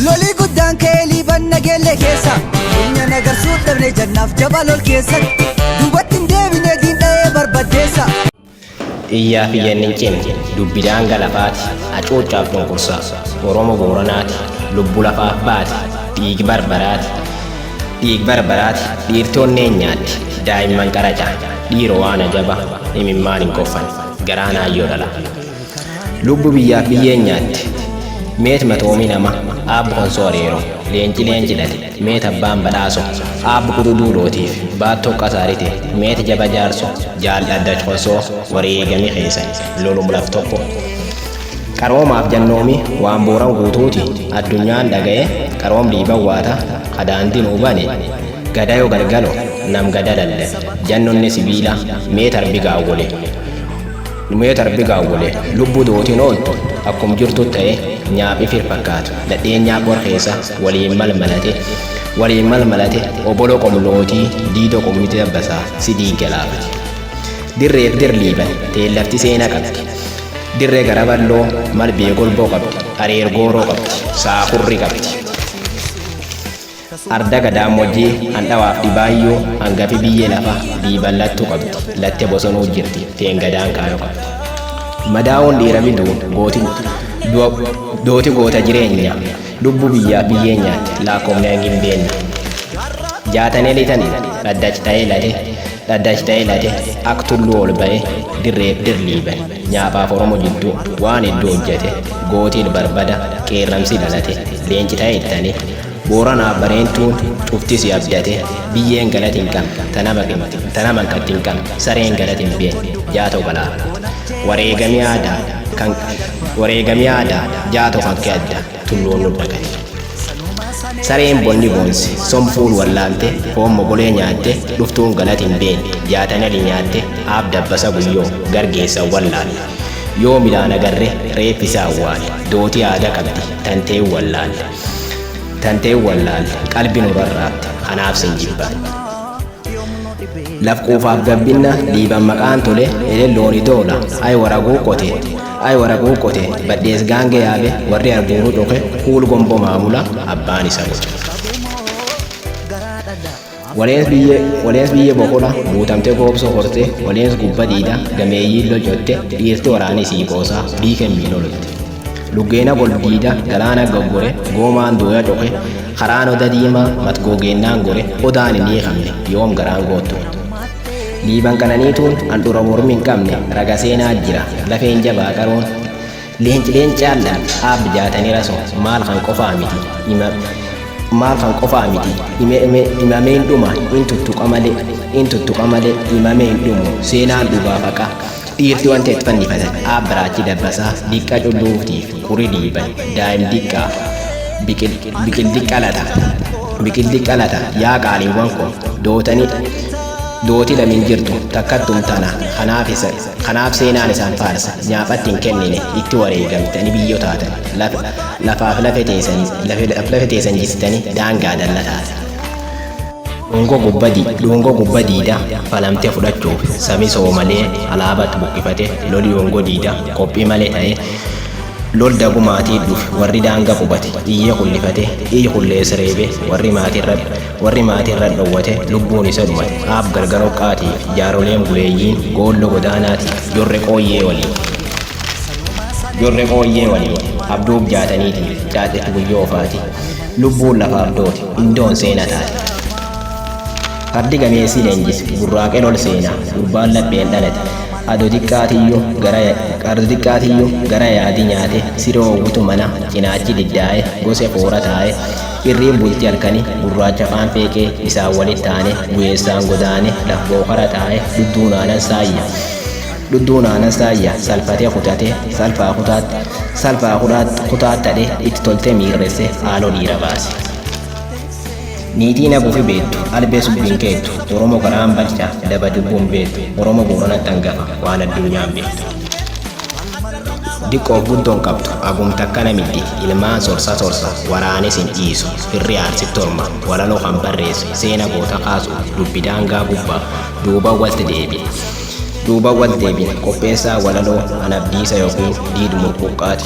loli guddaan kee liibanna geellee keessa dunya nagarsuuf dhabne jannaaf jabaa lol keessa duubatti hin deebine diindha'ee barbaddeessa. Iyyaa fi yennincin dubbidaan galafaati acoocaaf cunqursaa Oromoo Booranaati lubbu lafaaf baati dhiig barbaraati dhiirtoonnee nyaatti daa'imman qaraca dhiiroo waan ajaba imimmaan hin qoffan garaan hayyoo dhala lubbu biyyaaf biyyeen nyaatti meet matoomi nama aabbu konsoo areero leenci dhate meet abbaan badhaaso aabbu kududuu lootiif baattoo qasaarite meet jaba jaarso jaalladda konsoo wareegami keessan lolum laf tokko qaroomaaf jannoomi waan booran guutuuti addunyaan dhaga'e qaroom dhiiban waata kadaantiin hubane gadayo galgalo nam gada lalle jannonni sibiila meet arbi gaawwole lubbu dootiin ooltu akkum jirtu ta'e nyaaphi fir fakkaatu dhadheenyaa qorkeessa waliin malmalate obolo qomlootii diidoo qommite dabbasaa sidii galaafate dirreef dirliiban teellafti seenaa qabdi dirree garaballoo malbee golboo qabdi areer gooroo qabdi saaqurri qabdi arda gadaamojjii handhawaaf dhibaayyoo hangafi biyyee lafa diiballattu qabdi latte bosonuu jirti teen gadaan kaayoo qabdi madaa'uun dhiira biduu dooti goota jireenya lubbu biyyaa biyyee nyaatti laakkoomna hin beenna jaatanee litanii dhaddachi ta'ee late ak tulluu ol ba'e dirreef dirliiban nyaapaaf Oromoo jidduu waan iddoo hojjete gootiin barbada qeerramsi dhalate leenci ta'e ittane Booranaaf bareentuun cuftis abdate biyyeen galatiin qam tanaman kattiin qam sareen galatiin been jaatoo balaa wareegamii aadaa jaatoo fakkee adda tulluun nu dhagate sareen bonni boonsi somfuun wallaalte foon mogolee nyaatte dhuftuun galatiin been jaatanali nyaatte aab dabbasa guyyoo gargeessa wallaalle yoo midhaan agarre reeffisa awwaale dootii aadaa qabdi tantee wallaalle qalbi nu rarraabte kanaaf sin jibba laf quufaaf gabbinna dhiiban maqaan tole elellooni toola ay waraquu qote baddees gaange yaabe warri arguunu dhufe kuul gombo maamula abbaan isa gote waleens biyye boqola buutamte goobso horte waleens gubba diida gameeyyiin locotte dhiirti waraani sii qoosaa biiken miinolotte luggeena goldiida galaana goggore goomaan dooya coqe karaan oda diimaa matgogeennaan gore odaan hin hiikamne yoom garaan goottu liiban kananiituun handhura mormi hin qabne raga seenaa jira lafeen jabaa qaroon leencaallaan aab jaatanii raso maal kan qofaa miti imameen dhuma in tuttuqa malee imameen dhumu seenaan dhugaa faqa dhiirti wanta itti fannifatan aab biraachi dabbasaa diqqa culluuftiif quri dhiiban daa'im diqqaa biqilti qalata yaa qaaliiwwan koo dooti lamin jirtu takkattum tana kanaaf seenaan isaan faarsa nyaapatti hin kennine itti wareegamtani biyyoo taatan lafaaf lafe teessan jistani daangaa dallataate dhungoo gubba diida falamtee fudhachuuf sami soomalee alaabatti buqqifate loli dhungoo diida qophii malee ta'e lol dagumaatii dhufe warri daanga qubate iyya kullifate iyya kullees reebe warri maatirra dhowwate lubbuun isa dhumate aab gargaroo qaatiif jaaroleen buleeyyiin goollo godaanaatiif jorre qooyyee waliin abduuf jaataniitiif caadhetti guyyoo ofaati lubbuun lafaaf dooti indoon seena taate fardi gameessi leenjis burraaqee lol seenaa gurbaan lapheen dhalate ado xiqqaatiyyuu gara yaadi nyaate siroo guutu mana cinaachi diddaa'e gose foora taa'e irriin bulti halkani gurraacha afaan feeqee isaan walit taane bu'eessaan godaane lafboo kara taa'e dhudduunaanan saayya salphatee kutate salphaa kutaattadhe itti tolte miirresse haaloo dhiira baase niitiin haguufi beektu albee subbiin keettu Oromoo karaan balcha daba dubbuun beektu Oromoo Booranatti hangafa waan addunyaan beektu diqqoof guddoon qabdu agumta akkana miti ilmaan sorsa waraanis hin dhiisu firri aarsitti orma walaloo kan barreessu seena goota kaasu dubbi daangaa gubbaa duuba walitti deebiin qopheessaa walaloo anabdiisa yookiin diidumul quqqaati